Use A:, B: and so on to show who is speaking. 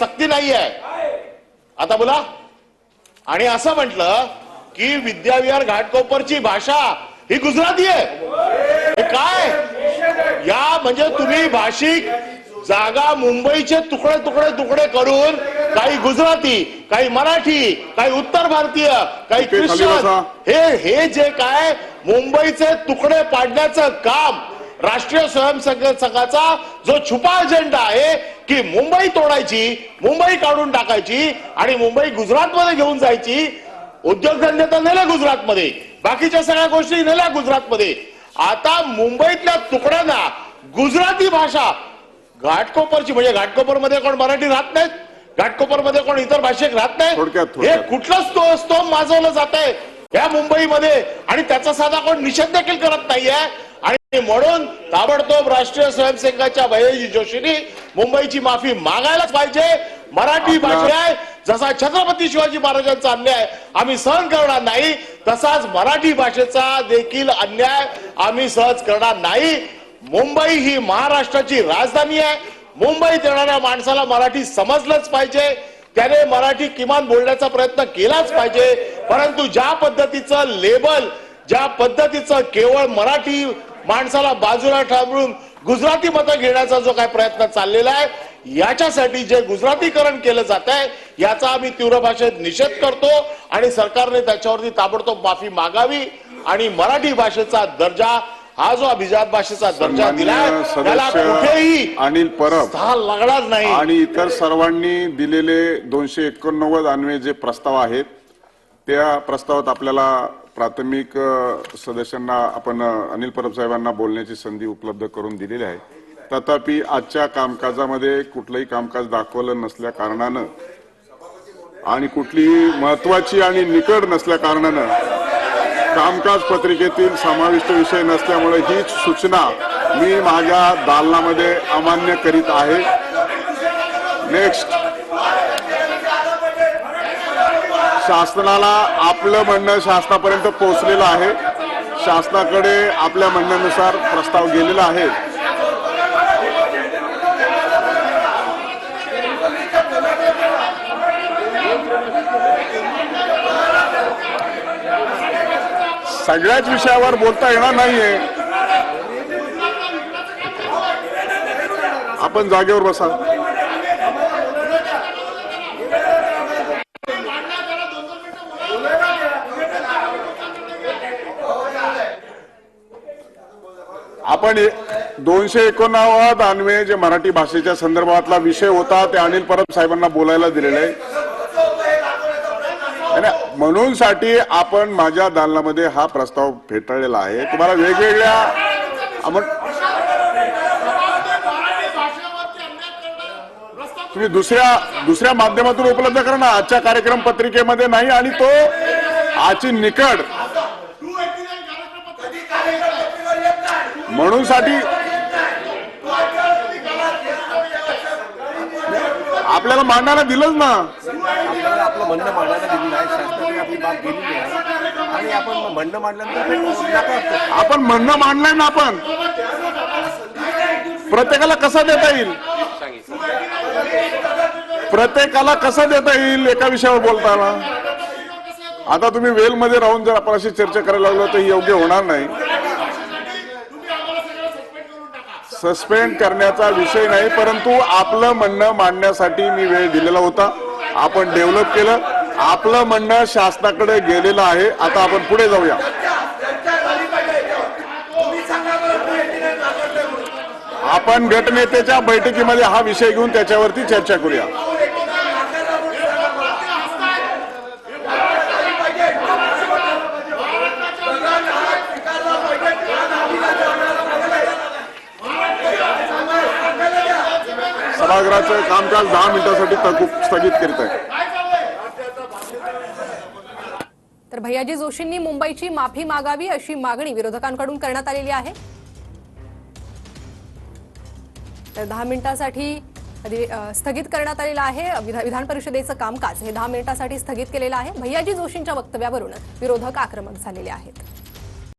A: सक्ती नाही आहे। आता बोला। आणि असं म्हटलं की विद्याविहार घाटकोपरची भाषा ही गुजराती आहे। हे काय या म्हणजे तुम्ही भाषिक जागा मुंबईचे तुकडे तुकडे तुकडे करून काही गुजराती, काही मराठी, काही उत्तर भारतीय, काही ख्रिश्चन हे जे काय मुंबईचे तुकडे पाडण्याचं काम राष्ट्रीय स्वयंसेवक संघाचा जो छुपा अजेंडा आहे की मुंबई तोडायची, मुंबई काढून टाकायची आणि मुंबई गुजरातमध्ये घेऊन जायची। उद्योगधंदे तर नेले गुजरातमध्ये, बाकीच्या सगळ्या गोष्टी नेल्या गुजरातमध्ये। आता मुंबईतल्या तुकड्यांना गुजराती भाषा घाटकोपरची म्हणजे घाटकोपरमध्ये कोण मराठी राहत नाहीत, घाटकोपरमध्ये कोण इतर भाषिक राहत नाहीत, हे कुठलं स्तोम माजवलं जात आहे या मुंबईमध्ये आणि त्याचा साधा कोण निषेध देखील करत नाहीये। आणि म्हणून ताबडतोब राष्ट्रीय स्वयंसेवकाच्या भैयाजी जोशींनी मुंबईची माफी मागायलाच पाहिजे। मराठी भाषा जसा छत्रपती शिवाजी महाराजांचा अन्याय आम्ही सहन करणार नाही, तसाच मराठी भाषेचा देखील अन्याय आम्ही सहज करणार नाही। मुंबई ही महाराष्ट्राची राजधानी आहे। मुंबईत येणाऱ्या माणसाला मराठी समजलंच पाहिजे, त्याने मराठी किमान बोलण्याचा प्रयत्न केलाच पाहिजे। परंतु ज्या पद्धतीचं लेबल, ज्या पद्धतीचं केवळ मराठी माणसाला बाजूला थांबवून गुजराती मतं घेण्याचा जो काही प्रयत्न चाललेला आहे, याच्यासाठी जे गुजरातीकरण केलं जात आहे याचा आम्ही तीव्र भाषेत निषेध करतो आणि सरकारने त्याच्यावरती ताबडतोब माफी मागावी आणि मराठी भाषेचा दर्जा, हा जो अभिजात भाषेचा दर्जा दिलाय त्याला कुठेही
B: अनिल परब
A: स्थान लागणार नाही।
B: आणि इतर सर्वांनी दिलेले 289 अन्वये जे प्रस्ताव आहेत त्या प्रस्तावात आपल्याला प्राथमिक सदस्यांना आपण अनिल परब साहेबांना बोलण्याची संधी उपलब्ध करून दिलेली आहे। तथापि आजच्या कामकाजामध्ये कुठलंही कामकाज दाखवलं नसल्या कारणानं आणि कुठलीही महत्वाची आणि निकड नसल्या कारणानं कामकाज पत्रिकेतील समाविष्ट विषय नसल्यामुळे ही सूचना मी माझ्या दालनामध्ये अमान्य करीत आहे। नेक्स्ट, शासनाला आपलं म्हणणं शासनापर्यंत पोहोचलेलं आहे। शासनाकडे आपल्या म्हणण्यानुसार प्रस्ताव गेलेला आहे। सगळ्याच विषयावर बोलता येणार नाहीये। आपण जागेवर बसा। आपण 289 अन्वये जे मराठी भाषेच्या संदर्भातला विषय होता ते अनिल परब साहेबांना बोलायला दिलेले आहे। म्हणून साठी आपण माझ्या दालनामध्ये हा प्रस्ताव फेटाळलेला आहे। तुम्हाला वेगवेगळ्या तुम्ही दुसऱ्या माध्यमातून उपलब्ध करा ना, आजच्या कार्यक्रम पत्रिकेमध्ये नाही। आणि तो आजची निकड म्हणून साठी आपल्याला मांडायला दिलंच ना,
C: आपलं म्हणणं मांडायला दिलेलं आहे, शासनाने आपली बाब केलेली आहे आणि आपण म्हणणं मांडल्यानंतर
B: आपण म्हणणं मांडलंय ना। आपण प्रत्येकाला कसं देता येईल, प्रत्येकाला कसं देता येईल एका विषयावर बोलताना? आता तुम्ही वेलमध्ये राहून जर आपण अशी चर्चा करायला लागलो तर योग्य होणार नाही। सस्पेंड करण्याचा विषय नाही, परंतु आपलं म्हणणं मांडण्यासाठी मी वेळ दिलेला होता। आपण डेव्हलप केलं, आपलं म्हणणं शासनाकडे गेलेलं आहे। आता आपण पुढे जाऊया। आपण गटनेत्याच्या बैठकीमध्ये हा विषय घेऊन त्याच्यावरती चर्चा करूया। सभागृहाचं कामकाज 10 मिनिटांसाठी स्थगित करीत आहे।
D: तर भैयाजी जोशींनी मुंबईची माफी मागावी अशी मागणी विरोधकांकडून करण्यात आलेली आहे। तर 10 मिनिटांसाठी स्थगित करण्यात आलेलं आहे। विधान परिषदेचं कामकाज हे 10 मिनिटांसाठी स्थगित केलेलं आहे। भैयाजी जोशींच्या वक्तव्यावरून विरोधक आक्रमक झालेले आहेत।